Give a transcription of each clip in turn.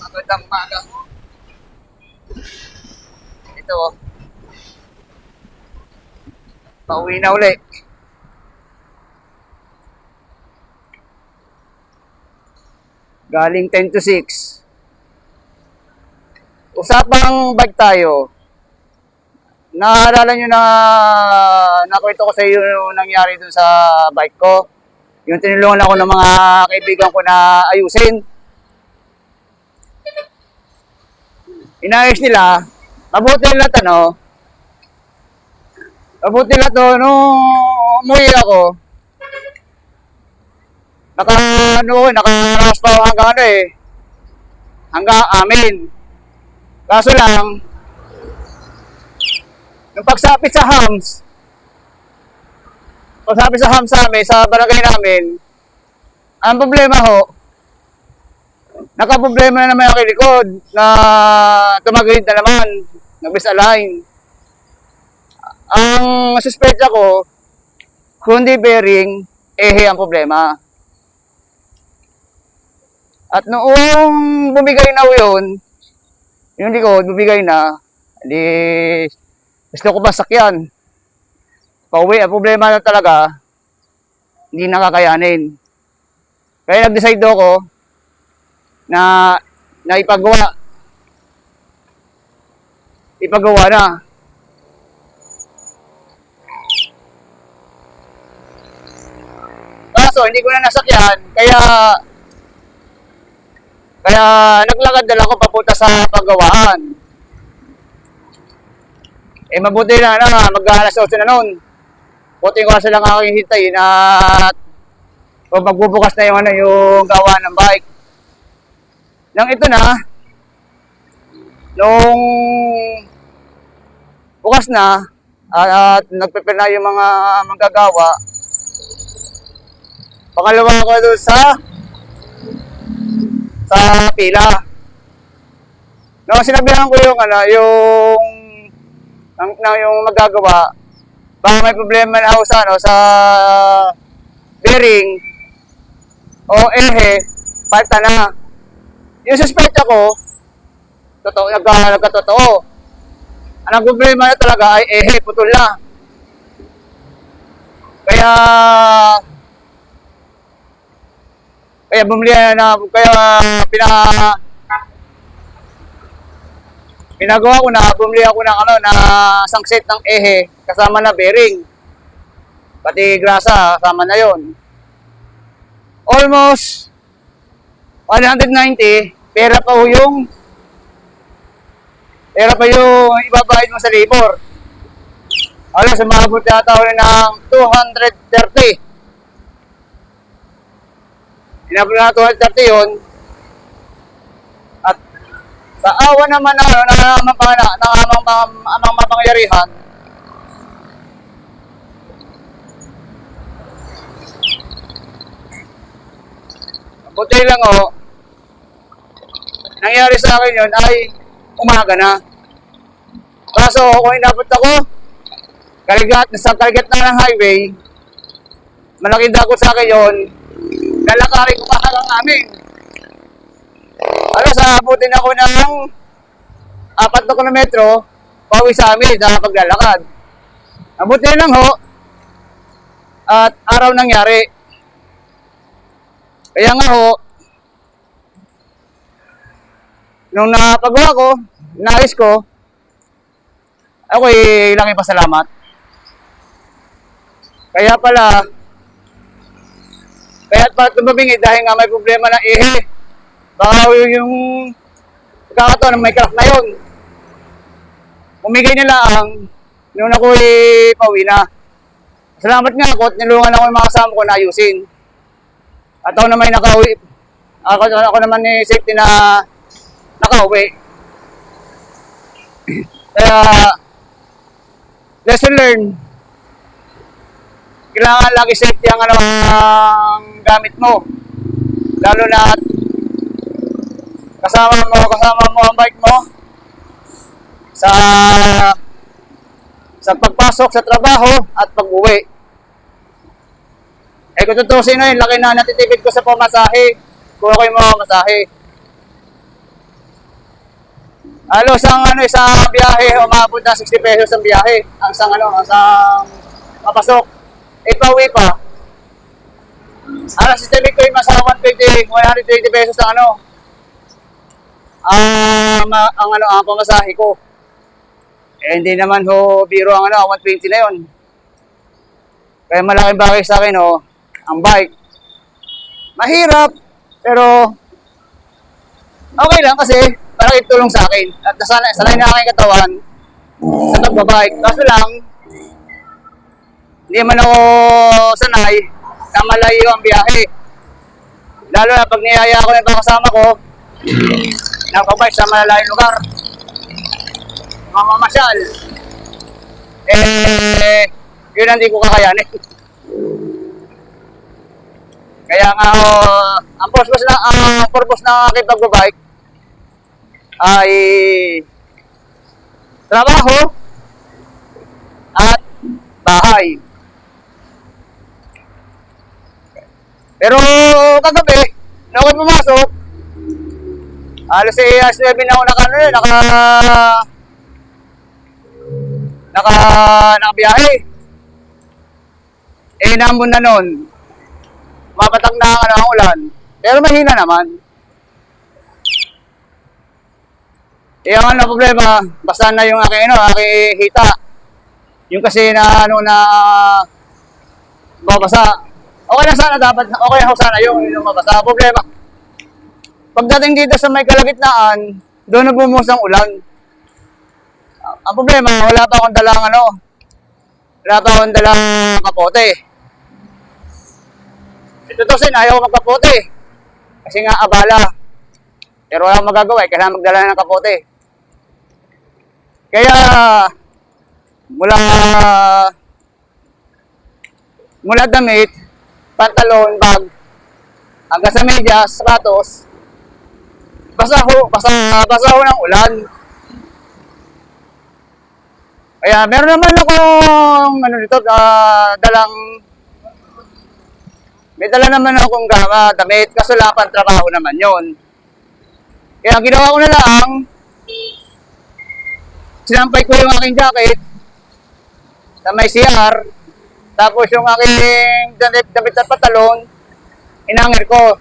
Magandang umaga. Ito, pauwi na uli. Galing 10 to 6. Usapang bike tayo. Naalala nyo na nakwento ko sa iyo yung nangyari dun sa bike ko. Yung tinulungan ako ng mga kaibigan ko na ayusin. Inayos nila. Mabuti nila mabuti nila to, nung umuwi ako, nakaraos pa ako hanggang amin. Kaso lang, nung pagsapit sa hams sa amin, sa barangay namin, ang problema nakaproblema na naman ang likod na tumagilid na naman, nag-misalign. Ang suspecha ko, kundi bearing, ang problema. At noong bumigay na yun, yung likod, bumigay na, di gusto ko ba sakyan? Pauwi, ang problema na talaga, hindi nakakayanin. Kaya nag-decide ako na ipagawa na. Kaso, hindi ko na nasakyan, kaya naglakad na lang ako papunta sa paggawaan. Mabuti na mag-alas 8 na noon. Buti ko lang aking hintayin at magbubukas na yung gawa ng bike. Nang ito na, nung bukas na at nagprepare na yung mga manggagawa, pangalawa ko doon sa pila. Nung sinabihan ko yung magagawa, baka may problema na ako sa bearing o palta na. Yung suspecha ko, nagkatotoo. Ang problema na talaga ay putol na. Kaya bumili na, pinagawa ko na, bumili ako ng isang set ng kasama na bearing. Pati grasa, kasama na yon. Almost 190, pera pa yung ibabayad mo sa labor. Sumabot yata ako ng 230. Inabot na 230 yun. At sa awa naman amang mapangyarihan, buti lang nangyari sa akin yun ay umaga na. Kaso kung inabot ako, sa kaligat na ng highway, malaking dako sa akin yun, lalakarin ko hanggang amin. Abutin ako ng 4 na kilometro, pauwi sa amin sa paglalakad. Abutin lang at araw nangyari. Kaya nga nung napagawa ko, nais ko, ako'y laki pasalamat. Kaya pala tumabingi dahil nga may problema ng baka yung pagkakataon may crack na yun. Umigay nila nung ako'y pauwi na. Salamat nga ako at nilungan ako yung mga kasama ko na ayusin. At ako naman nakauwi. Ako naman ni safety na nakauwi. Kaya lesson learned. Kailangan lagi safety ang gamit mo. Lalo na kasama mo ang bike mo sa pagpasok sa trabaho at pag-uwi. Kung tutusin na laki na natitipid ko sa pamasahe kung ako'y mamasahe. Halos ang isang biyahe, umabot na 60 pesos ang biyahe. Ang isang papasok. Pauwi pa. Halos estimate ko yung masa 120 pesos ang ang pamasahe ko. Hindi naman biro ang 120 na yon. Kaya malaking bagay sa akin ang bike. Mahirap, pero okay lang kasi parang itulong sa akin. At sanay na aking katawan sa pagbabike. Kaso lang, hindi man ako sanay na malayo ang biyahe. Lalo na pag niyaya ko yung kasama ko, nagbabike sa malayong lugar. Mamamasyal. Yun hindi ko kakayanin. Kaya nga ang purpose ng aking pagbabike ay trabaho at bahay. Pero kagabi, na ako pumasok, alas 9 na ako nakabiyahe. Nambon na nun. Mapatag na ang ulan. Pero mahina naman. Ang problema, basta na yung aking hita. Yung kasi na babasa. Okay na sana dapat, okay na sana yung mabasa. Problema, pagdating dito sa may kalagitnaan, doon nagmumuhos ang ulan. Ang problema, wala pa akong dalang kapote. Ito ayaw ko magkapote. Kasi nga abala. Pero wala akong magagawa, kailangan magdala ng kapote. Kaya, mula damit, pantalon, bag, hanggang sa medyas, sapatos, basa ho ng ulan. Kaya meron naman akong may dala naman akong damit, kaso lang trabaho naman yon. Kaya ginawa ko na lang, sinampay ko yung aking jacket sa may CR, tapos yung aking damit at patalon, hinangir ko.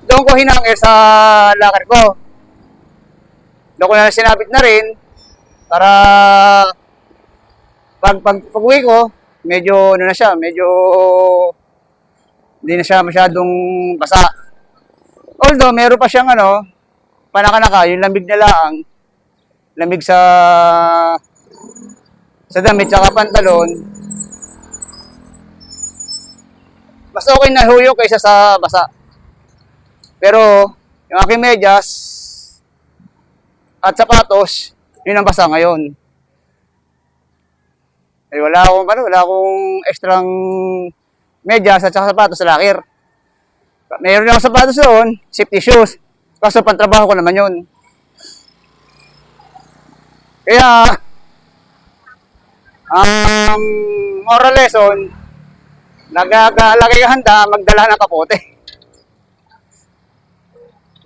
Doon ko hinangir sa locker ko. Doon ko na sinabit na rin para pag-uwi ko, medyo hindi na siya masyadong basa. Although meron pa siyang panakanaka, yung lamig na laang, lamig sa damit at pantalon. Mas okay na huyo kaysa sa basa. Pero yung aking medyas at sapatos, yun ang basa ngayon. Wala akong extrang medyas at sapatos sa locker. Mayroon akong sapatos doon, safety shoes. Kaso pantrabaho ko naman yun. Kaya, ang moral lesson, lagi ka handa, magdala ng kapote.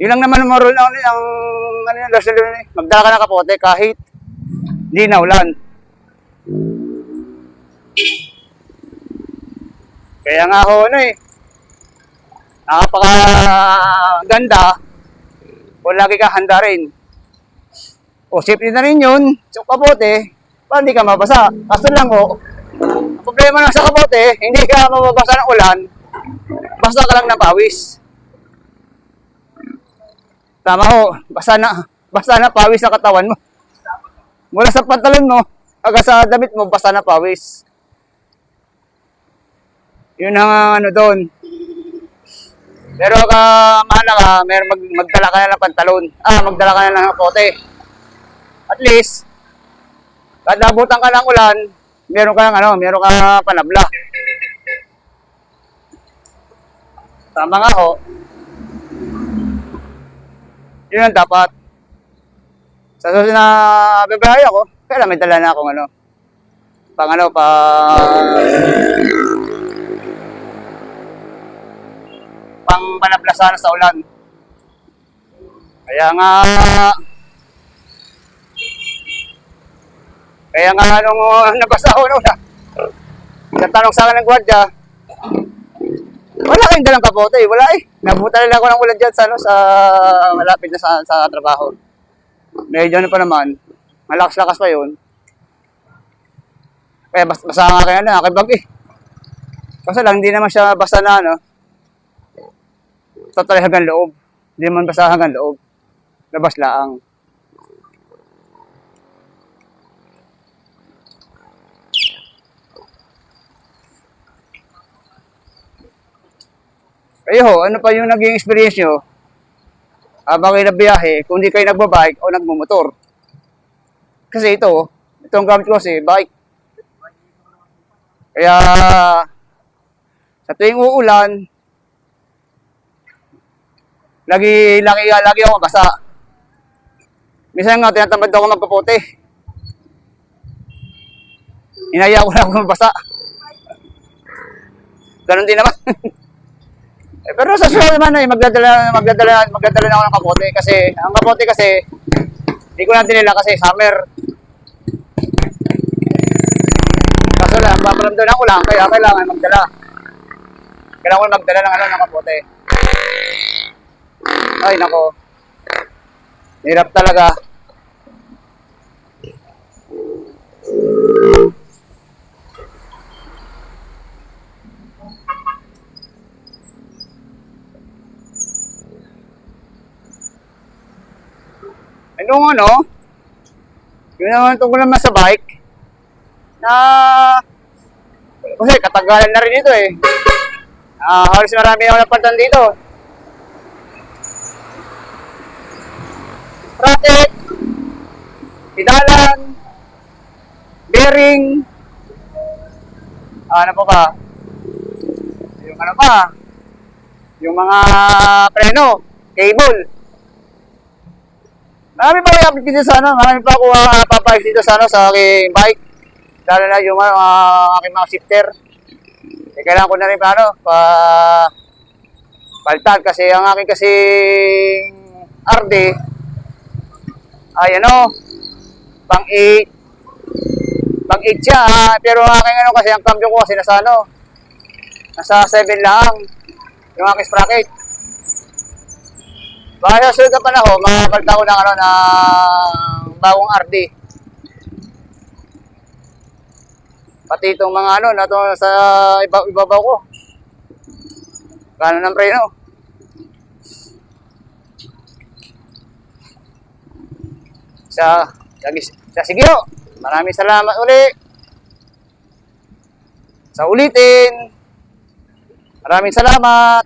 Yun lang naman ang moral lesson, magdala ka ng kapote kahit di na ulan. Kaya nga ako napakaganda kung lagi ka handa rin. Safety na rin yun, sa kapote, para hindi ka mabasa. Kaso lang ang problema na sa kapote, hindi ka mababasa ng ulan, basta ka lang ng pawis. Tama ho, basta na pawis sa katawan mo. Mula sa pantalon mo, hanggang sa damit mo, basta na pawis. Yun ang doon. Pero mahalaga, magdala ka na ng pantalon. Magdala ka na ng kapote. At least, kada abutan ka ng ulan, meron ka panabla. Tama nga ho. Yun ang dapat. Sa susunod na bibiyahe ako, kailan may dala na akong pang panablasan sa ulan. Kaya nga nung nabasa ko noon, natanong sa akin ng gwardiya, wala kayong dalang kapote, wala eh. Nabutan nila ako ng ulan dyan sa, ano, sa malapit na sa trabaho. Medyo ano pa naman, malakas-lakas pa yun. Kaya basa nga kaya na, nakibag eh. Kasi lang, hindi naman siya basa na, ano, totally hanggang loob. Hindi naman basa hanggang loob. Labas laang. Kayo, ano pa yung naging experience nyo habang kayo nabiyahe kung di kayo nagbabike o nagmumotor? Kasi itong gamit ko kasi bike. Kaya sa tuwing uulan, lagi ako basa. Minsan nga, tinatamad ako magpaputi. Inaya ko na ako mabasa. Ganon din naman. Pero sa susunod naman ay magdadala na ako ng kapote kasi ang kapote kasi hindi ko na dinala kasi summer. Kaso lang, paparamdaman ko lang kaya kailangan magdala. Kailangan ko magdala ng kapote. Ay nako. Hirap talaga. Yung yun naman tungkol naman sa bike, na, kasi katagalan na rin ito eh. Halos marami ako napalitan dito. Sprocket, pedalan, bearing, ano pa ba? Yung mga preno, cable. Marami pa rin update dito sa marami pa ako papayos dito sa sa aking bike. Lalo na yung aking mga shifter. Kailangan ko na rin palitan kasi ang aking kasing RD ay pang 8 siya pero ang aking kasi ang cambio ko kasi nasa 7 lang yung aking sprocket. Baka sa sunod na panahon, makapalta ko ng bagong RD. Pati itong mga sa ibabaw ko. Gano'n ng preno. Sige ho. Maraming salamat uli. Sa ulitin. Maraming salamat.